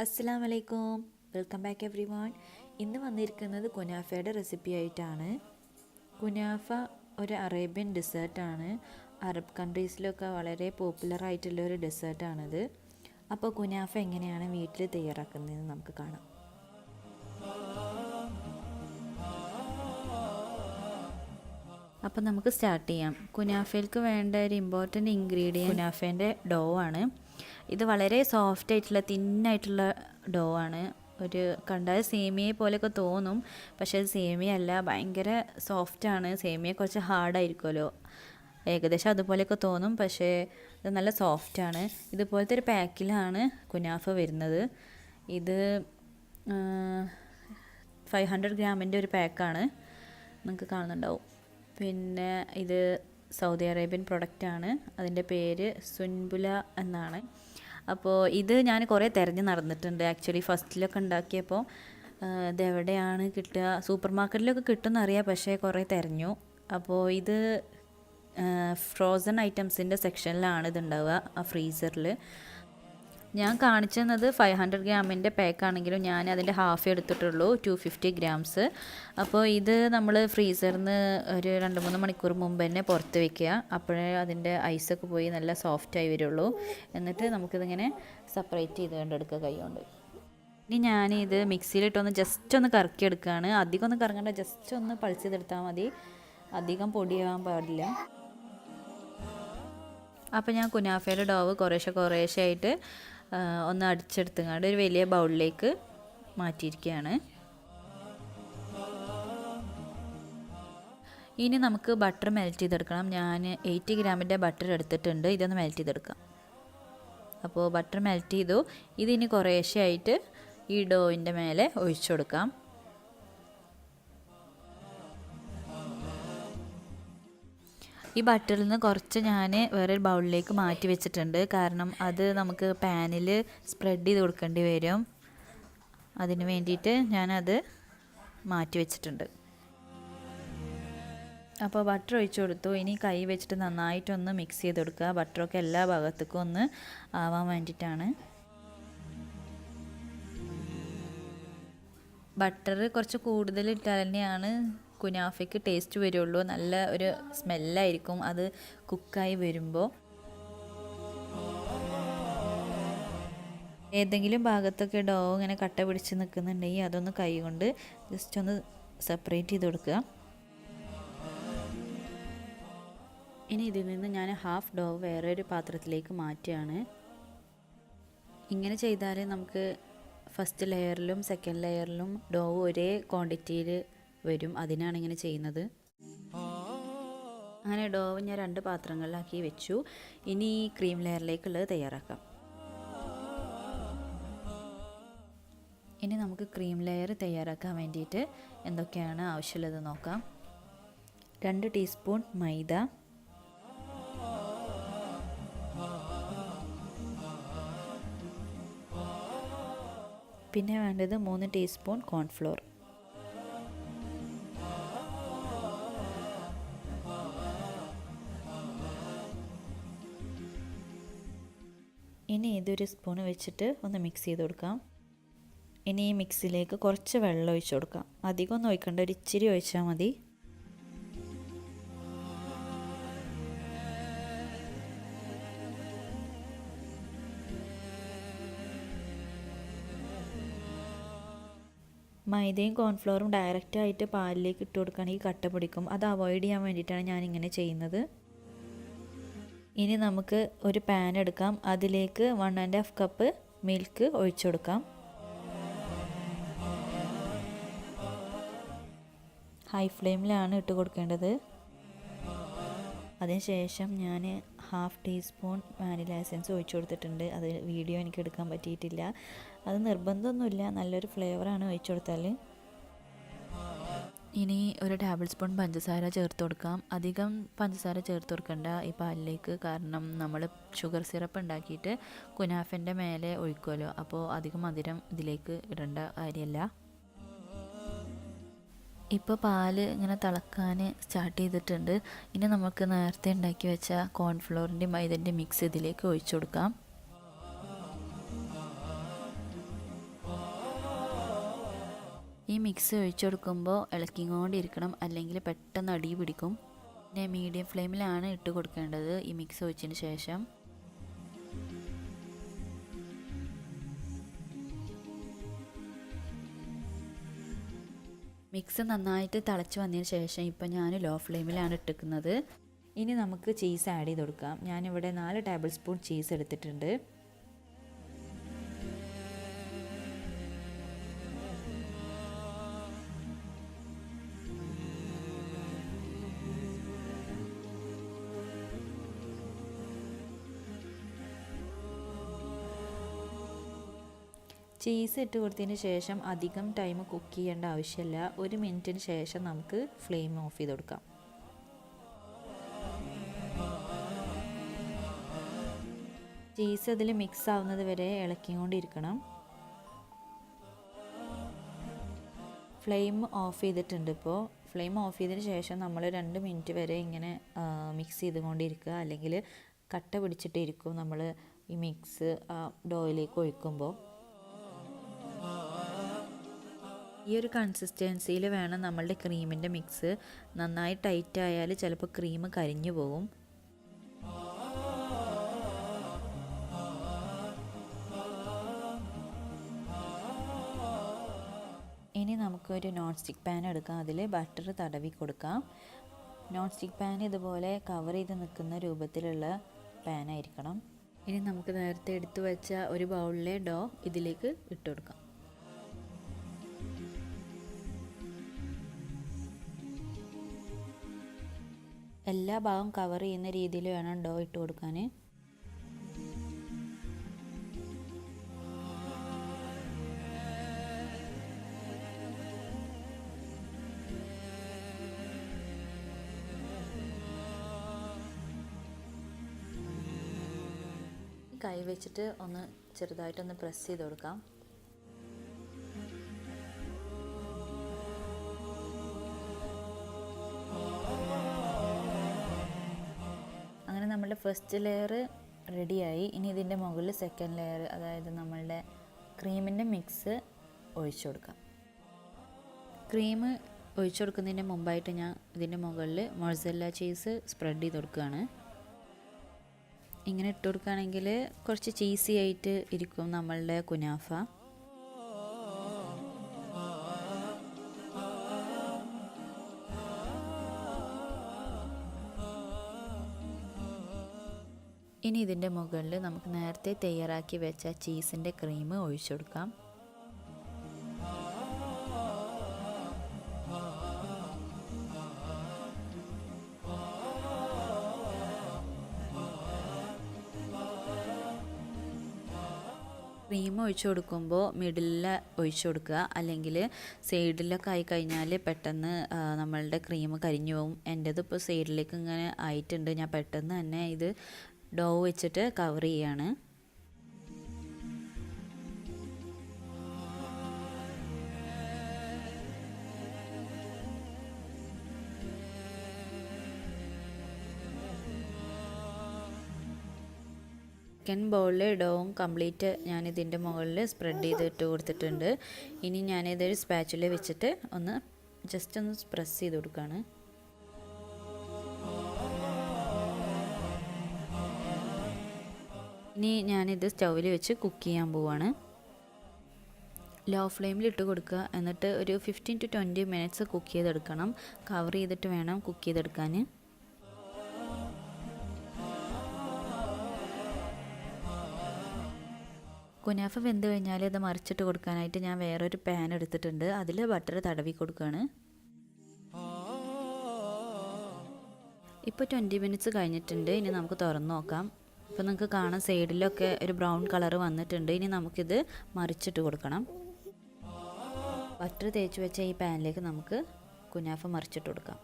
അസ്സലാമു അലൈക്കും, welcome back every one. ഇന്ന് വന്നിരിക്കുന്നത് കുനാഫയുടെ റെസിപ്പി ആയിട്ടാണ്. കുനാഫ ഒരു അറേബ്യൻ ഡെസേർട്ടാണ്. അറബ് കൺട്രീസിലൊക്കെ വളരെ പോപ്പുലർ ആയിട്ടുള്ള ഒരു ഡെസേർട്ടാണിത്. അപ്പോൾ കുനാഫ എങ്ങനെയാണ് വീട്ടിൽ തയ്യാറാക്കുന്നതെന്ന് നമുക്ക് കാണാം. അപ്പോൾ നമുക്ക് സ്റ്റാർട്ട് ചെയ്യാം. കുനാഫയിലേക്ക് വേണ്ട ഒരു ഇമ്പോർട്ടൻറ്റ് ഇൻഗ്രീഡിയൻറ്റ് കുനാഫേൻ്റെ ഡോ ആണ്. ഇത് വളരെ സോഫ്റ്റ് ആയിട്ടുള്ള തിന്നായിട്ടുള്ള ഡോ ആണ്. ഒരു കണ്ടാൽ സേമിയ പോലെയൊക്കെ തോന്നും, പക്ഷേ അത് സേമിയ അല്ല, ഭയങ്കര സോഫ്റ്റാണ്. സേമിയ കുറച്ച് ഹാർഡായിരിക്കുമല്ലോ, ഏകദേശം അതുപോലെയൊക്കെ തോന്നും, പക്ഷേ ഇത് നല്ല സോഫ്റ്റാണ്. ഇതുപോലത്തെ ഒരു പാക്കിലാണ് കുനാഫ വരുന്നത്. ഇത് 500 ഗ്രാമിൻ്റെ ഒരു പാക്കാണ്, നിങ്ങൾക്ക് കാണുന്നുണ്ടാവും. പിന്നെ ഇത് സൗദി അറേബ്യൻ പ്രൊഡക്റ്റാണ്. അതിൻ്റെ പേര് സുൻബുല എന്നാണ്. അപ്പോൾ ഇത് ഞാൻ കുറേ തിരഞ്ഞ് നടന്നിട്ടുണ്ട്. ആക്ച്വലി ഫസ്റ്റിലൊക്കെ ഉണ്ടാക്കിയപ്പോൾ ഇതെവിടെയാണ് കിട്ടുക, സൂപ്പർ മാർക്കറ്റിലൊക്കെ കിട്ടുമെന്നറിയാം, പക്ഷേ കുറേ തിരഞ്ഞു. അപ്പോൾ ഇത് ഫ്രോസൺ ഐറ്റംസിൻ്റെ സെക്ഷനിലാണ് ഇതുണ്ടാവുക, ആ ഫ്രീസറിൽ. ഞാൻ കാണിച്ചു തന്നത് 500 ഗ്രാമിൻ്റെ പാക്കാണെങ്കിലും ഞാൻ അതിൻ്റെ ഹാഫ് എടുത്തിട്ടുള്ളൂ, 250 ഗ്രാംസ്. അപ്പോൾ ഇത് നമ്മൾ ഫ്രീസറിൽ നിന്ന് ഒരു 2-3 മണിക്കൂർ മുമ്പ് തന്നെ പുറത്ത് വെക്കുക. അപ്പോഴേ അതിൻ്റെ ഐസൊക്കെ പോയി നല്ല സോഫ്റ്റായി വരുള്ളൂ. എന്നിട്ട് നമുക്കിതിങ്ങനെ സെപ്പറേറ്റ് ചെയ്ത് കണ്ടെടുക്കുക കൈകൊണ്ട്. ഇനി ഞാനിത് മിക്സിയിലിട്ടൊന്ന് ജസ്റ്റ് ഒന്ന് കറക്കിയെടുക്കുകയാണ്. അധികം ഒന്ന് കറങ്ങേണ്ട, ജസ്റ്റ് ഒന്ന് പൾസ് ചെയ്തെടുത്താൽ മതി, അധികം പൊടിയാവാൻ പാടില്ല. അപ്പോൾ ഞാൻ കുനാഫയുടെ ഡോവ് കുറേശ്ശെ ആയിട്ട് ഒന്ന് അടിച്ചെടുത്തുകൊണ്ട് ഒരു വലിയ ബൗളിലേക്ക് മാറ്റിയിരിക്കുകയാണ്. ഇനി നമുക്ക് ബട്ടർ മെൽറ്റ് ചെയ്തെടുക്കണം. ഞാൻ 80 ഗ്രാമിൻ്റെ ബട്ടർ എടുത്തിട്ടുണ്ട്. ഇതൊന്ന് മെൽറ്റ് ചെയ്തെടുക്കാം. അപ്പോൾ ബട്ടർ മെൽറ്റ് ചെയ്തു. ഇതിനി കുറേശ്ശെ ആയിട്ട് ഈ ഡോവിൻ്റെ മേലെ ഒഴിച്ചു കൊടുക്കാം. ഈ ബട്ടറിൽ നിന്ന് കുറച്ച് ഞാൻ വേറൊരു ബൗളിലേക്ക് മാറ്റി വെച്ചിട്ടുണ്ട്. കാരണം അത് നമുക്ക് പാനിൽ സ്പ്രെഡ് ചെയ്ത് കൊടുക്കേണ്ടി വരും. അതിന് വേണ്ടിയിട്ട് ഞാനത് മാറ്റി വെച്ചിട്ടുണ്ട്. അപ്പോൾ ബട്ടർ ഒഴിച്ചു കൊടുത്തു. ഇനി കൈ വെച്ചിട്ട് നന്നായിട്ടൊന്ന് മിക്സ് ചെയ്ത് കൊടുക്കുക. ബട്ടറൊക്കെ എല്ലാ ഭാഗത്തേക്കും ഒന്ന് ആവാൻ വേണ്ടിയിട്ടാണ്. ബട്ടർ കുറച്ച് കൂടുതൽ ഇട്ടാൽ തന്നെയാണ് കുനാഫയ്ക്ക് ടേസ്റ്റ് വരുള്ളൂ. നല്ല ഒരു സ്മെല്ലായിരിക്കും അത് കുക്കായി വരുമ്പോൾ. ഏതെങ്കിലും ഭാഗത്തൊക്കെ ഡോ ഇങ്ങനെ കട്ട പിടിച്ച് നിൽക്കുന്നുണ്ടെങ്കിൽ അതൊന്ന് കൈ കൊണ്ട് ജസ്റ്റ് ഒന്ന് സെപ്പറേറ്റ് ചെയ്ത് കൊടുക്കുക. ഇനി ഇതിൽ നിന്ന് ഞാൻ ഹാഫ് ഡോ വേറൊരു പാത്രത്തിലേക്ക് മാറ്റുകയാണ്. ഇങ്ങനെ ചെയ്താൽ നമുക്ക് ഫസ്റ്റ് ലെയറിലും സെക്കൻഡ് ലെയറിലും ഡോ ഒരേ ക്വാണ്ടിറ്റിയിൽ വരും. അതിനാണ് ഇങ്ങനെ ചെയ്യുന്നത്. അങ്ങനെ ഡോ ഞാൻ 2 പാത്രങ്ങളിലാക്കി വെച്ചു. ഇനി ഈ ക്രീം ലെയറിലേക്കുള്ളത് തയ്യാറാക്കാം. ഇനി നമുക്ക് ക്രീം ലെയർ തയ്യാറാക്കാൻ വേണ്ടിയിട്ട് എന്തൊക്കെയാണ് ആവശ്യമുള്ളത് നോക്കാം. 2 ടീസ്പൂൺ മൈദ, പിന്നെ വേണ്ടത് 3 ടീസ്പൂൺ കോൺഫ്ലോർ, ഇനി ഇതൊരു സ്പൂണ് വെച്ചിട്ട് ഒന്ന് മിക്സ് ചെയ്ത് കൊടുക്കാം. ഇനി ഈ മിക്സിലേക്ക് കുറച്ച് വെള്ളം ഒഴിച്ച് കൊടുക്കാം. അധികം ഒന്നും ഒഴിക്കണ്ട, ഒരു ഇച്ചിരി ഒഴിച്ചാൽ മതി. മൈദയും കോൺഫ്ലോറും ഡയറക്റ്റായിട്ട് പാലിലേക്ക് ഇട്ട് കൊടുക്കുകയാണെങ്കിൽ കട്ട പിടിക്കും. അത് അവോയ്ഡ് ചെയ്യാൻ വേണ്ടിയിട്ടാണ് ഞാനിങ്ങനെ ചെയ്യുന്നത്. ഇനി നമുക്ക് ഒരു പാൻ എടുക്കാം. അതിലേക്ക് 1½ കപ്പ് മിൽക്ക് ഒഴിച്ചു കൊടുക്കാം. ഹൈ ഫ്ലെയിമിലാണ് ഇട്ട് കൊടുക്കേണ്ടത്. അതിനുശേഷം ഞാൻ ഹാഫ് ടീസ്പൂൺ വാനില എസൻസ് ഒഴിച്ചു കൊടുത്തിട്ടുണ്ട്. അത് വീഡിയോ എനിക്ക് എടുക്കാൻ പറ്റിയിട്ടില്ല. അത് നിർബന്ധമൊന്നുമില്ല, നല്ലൊരു ഫ്ലേവറാണ് ഒഴിച്ചു കൊടുത്താൽ. ഇനി ഒരു ടേബിൾ സ്പൂൺ പഞ്ചസാര ചേർത്ത് കൊടുക്കാം. അധികം പഞ്ചസാര ചേർത്ത് കൊടുക്കണ്ട ഈ പാലിലേക്ക്, കാരണം നമ്മൾ ഷുഗർ സിറപ്പ് ഉണ്ടാക്കിയിട്ട് കുനാഫൻ്റെ മേലെ ഒഴിക്കുമല്ലോ, അപ്പോൾ അധികം മധുരം ഇതിലേക്ക് ഇടേണ്ട കാര്യമല്ല. ഇപ്പോൾ പാല് ഇങ്ങനെ തിളക്കാൻ സ്റ്റാർട്ട് ചെയ്തിട്ടുണ്ട്. ഇനി നമുക്ക് നേരത്തെ ഉണ്ടാക്കി വെച്ച കോൺഫ്ലോറിൻ്റെയും മൈദൻ്റെ മിക്സ് ഇതിലേക്ക് ഒഴിച്ചു കൊടുക്കാം. ഈ മിക്സ് ഒഴിച്ചു കൊടുക്കുമ്പോൾ ഇളക്കിക്കൊണ്ടിരിക്കണം, അല്ലെങ്കിൽ പെട്ടെന്ന് അടി പിടിക്കും. പിന്നെ മീഡിയം ഫ്ലെയിമിലാണ് ഇട്ട് കൊടുക്കേണ്ടത് ഈ മിക്സ് ഒഴിച്ചതിന് ശേഷം. മിക്സ് നന്നായിട്ട് തിളച്ച് വന്നതിന് ശേഷം ഇപ്പം ഞാൻ ലോ ഫ്ലെയിമിലാണ് ഇട്ടിരിക്കുന്നത്. ഇനി നമുക്ക് ചീസ് ആഡ് ചെയ്ത് കൊടുക്കാം. ഞാനിവിടെ 4 ടേബിൾ സ്പൂൺ ചീസ് എടുത്തിട്ടുണ്ട്. ചീസ് ഇട്ട് കൊടുത്തതിന് ശേഷം അധികം ടൈം കുക്ക് ചെയ്യേണ്ട ആവശ്യമില്ല. 1 മിനിറ്റിന് ശേഷം നമുക്ക് ഫ്ലെയിം ഓഫ് ചെയ്ത് കൊടുക്കാം. ചീസ് അതിൽ മിക്സ് ആവുന്നത് വരെ ഇളക്കിക്കൊണ്ടിരിക്കണം. ഫ്ലെയിം ഓഫ് ചെയ്തിട്ടുണ്ട്. ഇപ്പോൾ ഫ്ലെയിം ഓഫ് ചെയ്തതിന് ശേഷം നമ്മൾ 2 മിനിറ്റ് വരെ ഇങ്ങനെ മിക്സ് ചെയ്തുകൊണ്ടിരിക്കുക, അല്ലെങ്കിൽ കട്ട പിടിച്ചിട്ടിരിക്കും നമ്മൾ ഈ മിക്സ് ഡോയിലേക്ക് ഒഴിക്കുമ്പോൾ. ഈ ഒരു കൺസിസ്റ്റൻസിയിൽ വേണം നമ്മളുടെ ക്രീമിൻ്റെ മിക്സ്. നന്നായി ടൈറ്റ് ആയാൽ ചിലപ്പോൾ ക്രീം കരിഞ്ഞു പോകും. ഇനി നമുക്കൊരു നോൺ സ്റ്റിക്ക് പാൻ എടുക്കാം. അതിൽ ബട്ടർ തടവി കൊടുക്കാം. നോൺ സ്റ്റിക്ക് പാൻ ഇതുപോലെ കവർ ചെയ്ത് നിൽക്കുന്ന രൂപത്തിലുള്ള പാനായിരിക്കണം. ഇനി നമുക്ക് നേരത്തെ എടുത്തു വെച്ച ഒരു ബൗളിലെ ഡോ ഇതിലേക്ക് ഇട്ട് കൊടുക്കാം. എല്ലാ ഭാഗവും കവർ ചെയ്യുന്ന രീതിയിൽ വേണം ഡോ ഇട്ട് കൊടുക്കാൻ. കൈ വെച്ചിട്ട് ഒന്ന് ചെറുതായിട്ടൊന്ന് പ്രസ് ചെയ്ത് കൊടുക്കാം. അങ്ങനെ നമ്മളുടെ ഫസ്റ്റ് ലെയർ റെഡിയായി. ഇനി ഇതിൻ്റെ മുകളിൽ സെക്കൻഡ് ലെയർ, അതായത് നമ്മളുടെ ക്രീമിൻ്റെ മിക്സ് ഒഴിച്ചു കൊടുക്കാം. ക്രീം ഒഴിച്ചു കൊടുക്കുന്നതിന് മുമ്പായിട്ട് ഞാൻ ഇതിൻ്റെ മുകളിൽ മൊസറല്ല ചീസ് സ്പ്രെഡ് ചെയ്ത് കൊടുക്കുകയാണ്. ഇങ്ങനെ ഇട്ട് കൊടുക്കുകയാണെങ്കിൽ കുറച്ച് ചീസി ആയിട്ട് ഇരിക്കും നമ്മളുടെ കുനാഫ. ഇനി ഇതിൻ്റെ മുകളിൽ നമുക്ക് നേരത്തെ തയ്യാറാക്കി വെച്ച ചീസിൻ്റെ ക്രീം ഒഴിച്ചു കൊടുക്കാം. ക്രീം ഒഴിച്ചു കൊടുക്കുമ്പോൾ മിഡിലിൽ ഒഴിച്ചു കൊടുക്കുക, അല്ലെങ്കിൽ സൈഡിലൊക്കെ ആയി കഴിഞ്ഞാൽ പെട്ടെന്ന് നമ്മളുടെ ക്രീം കരിഞ്ഞു പോകും. എൻ്റേത് ഇപ്പോൾ സൈഡിലേക്ക് ഇങ്ങനെ ആയിട്ടുണ്ട്. ഞാൻ പെട്ടെന്ന് തന്നെ ഇത് ഡോ വെച്ചിട്ട് കവർ ചെയ്യാണ്. ചിക്കൻ ബൗളിൽ ഡോവും കംപ്ലീറ്റ് ഞാൻ ഇതിൻ്റെ മുകളിൽ സ്പ്രെഡ് ചെയ്തിട്ട് കൊടുത്തിട്ടുണ്ട്. ഇനി ഞാനിതൊരു സ്പാച്ചുല വെച്ചിട്ട് ഒന്ന് ജസ്റ്റ് ഒന്ന് പ്രസ് ചെയ്ത് കൊടുക്കുകയാണ്. ഇനി ഞാനിത് സ്റ്റൗവിൽ വെച്ച് കുക്ക് ചെയ്യാൻ പോവാണ്. ലോ ഫ്ലെയിമിൽ ഇട്ട് കൊടുക്കുക. എന്നിട്ട് ഒരു 15 to 20 മിനിറ്റ്സ് കുക്ക് ചെയ്തെടുക്കണം. കവർ ചെയ്തിട്ട് വേണം കുക്ക് ചെയ്തെടുക്കാൻ. കുനാഫ വെന്ത് കഴിഞ്ഞാൽ ഇത് മറിച്ചിട്ട് കൊടുക്കാനായിട്ട് ഞാൻ വേറൊരു പാൻ എടുത്തിട്ടുണ്ട്. അതിൽ ബട്ടർ തടവി കൊടുക്കുകയാണ്. ഇപ്പോൾ 20 മിനിറ്റ്സ് കഴിഞ്ഞിട്ടുണ്ട്. ഇനി നമുക്ക് തുറന്ന് നോക്കാം. ഇപ്പോൾ നിങ്ങൾക്ക് കാണാം സൈഡിലൊക്കെ ഒരു ബ്രൗൺ കളർ വന്നിട്ടുണ്ട്. ഇനി നമുക്കിത് മറിച്ചിട്ട് കൊടുക്കണം. ബട്ടർ തേച്ച് വെച്ച ഈ പാനിലേക്ക് നമുക്ക് കുനാഫ മറിച്ചിട്ട് കൊടുക്കാം.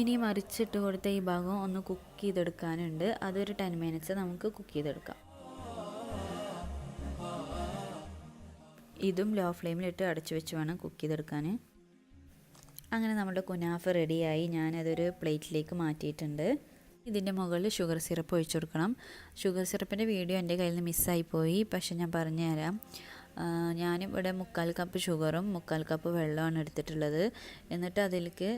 ഇനി മറിച്ചിട്ട് കൊടുത്ത ഈ ഭാഗം ഒന്ന് കുക്ക് ചെയ്തെടുക്കാനുണ്ട്. അതൊരു 10 മിനിറ്റ്സ് നമുക്ക് കുക്ക് ചെയ്തെടുക്കാം. ഇതും ലോ ഫ്ലെയിമിലിട്ട് അടച്ചു വെച്ച് വേണം കുക്ക് ചെയ്തെടുക്കാൻ. അങ്ങനെ നമ്മുടെ കുനാഫ റെഡിയായി. ഞാനതൊരു പ്ലേറ്റിലേക്ക് മാറ്റിയിട്ടുണ്ട്. ഇതിൻ്റെ മുകളിൽ ഷുഗർ സിറപ്പ് ഒഴിച്ചു കൊടുക്കണം. ഷുഗർ സിറപ്പിൻ്റെ വീഡിയോ എൻ്റെ കയ്യിൽ നിന്ന് മിസ്സായിപ്പോയി, പക്ഷെ ഞാൻ പറഞ്ഞുതരാം. ഞാനിവിടെ 3/4 കപ്പ് ഷുഗറും 3/4 കപ്പ് വെള്ളമാണ് എടുത്തിട്ടുള്ളത്. എന്നിട്ട് അതിലേക്ക്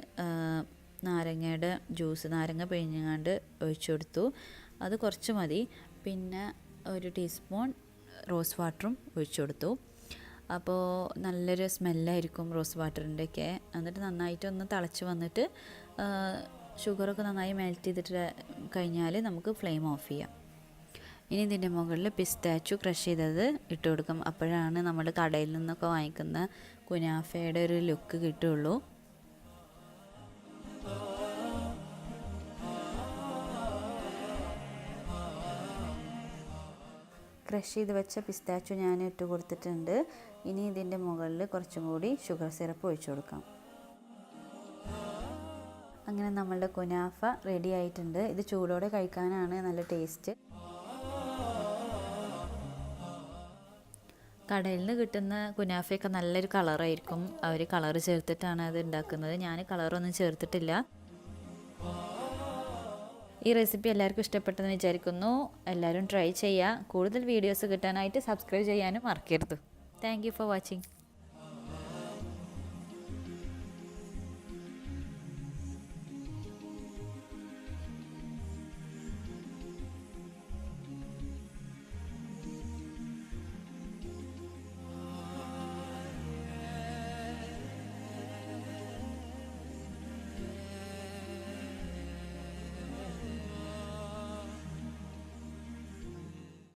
നാരങ്ങയുടെ ജ്യൂസ്, നാരങ്ങ പിഴിഞ്ഞാണ്ട് ഒഴിച്ചു കൊടുത്തു. അത് കുറച്ച് മതി. പിന്നെ 1 ടീസ്പൂൺ റോസ് വാട്ടറും ഒഴിച്ചു കൊടുത്തു. അപ്പോൾ നല്ലൊരു സ്മെല്ലായിരിക്കും റോസ് വാട്ടറിൻ്റെയൊക്കെ. എന്നിട്ട് നന്നായിട്ടൊന്ന് തിളച്ച് വന്നിട്ട് ഷുഗറൊക്കെ നന്നായി മെൽറ്റ് ചെയ്തിട്ട് കഴിഞ്ഞാൽ നമുക്ക് ഫ്ലെയിം ഓഫ് ചെയ്യാം. ഇനി ഇതിൻ്റെ മുകളിൽ പിസ്താച്ചു ക്രഷ് ചെയ്തത് ഇട്ട് കൊടുക്കും. അപ്പോഴാണ് നമ്മൾ കടയിൽ നിന്നൊക്കെ വാങ്ങിക്കുന്ന കുനാഫയുടെ ഒരു ലുക്ക് കിട്ടുള്ളൂ. ക്രഷ് ചെയ്ത് വെച്ച പിസ്താച്ചു ഞാൻ ഇട്ട് കൊടുത്തിട്ടുണ്ട്. ഇനി ഇതിൻ്റെ മുകളിൽ കുറച്ചും കൂടി ഷുഗർ സിറപ്പ് ഒഴിച്ചു കൊടുക്കാം. അങ്ങനെ നമ്മളുടെ കുനാഫ റെഡി ആയിട്ടുണ്ട്. ഇത് ചൂടോടെ കഴിക്കാനാണ് നല്ല ടേസ്റ്റ്. കടയിൽ നിന്ന് കിട്ടുന്ന കുനാഫയൊക്കെ നല്ലൊരു കളറായിരിക്കും. അവർ കളർ ചേർത്തിട്ടാണ് അത് ഉണ്ടാക്കുന്നത്. ഞാൻ കളറൊന്നും ചേർത്തിട്ടില്ല. ഈ റെസിപ്പി എല്ലാവർക്കും ഇഷ്ടപ്പെട്ടെന്ന് വിചാരിക്കുന്നു. എല്ലാവരും ട്രൈ ചെയ്യുക. കൂടുതൽ വീഡിയോസ് കിട്ടാനായിട്ട് സബ്സ്ക്രൈബ് ചെയ്യാനും മറക്കരുത്. Thank you for watching.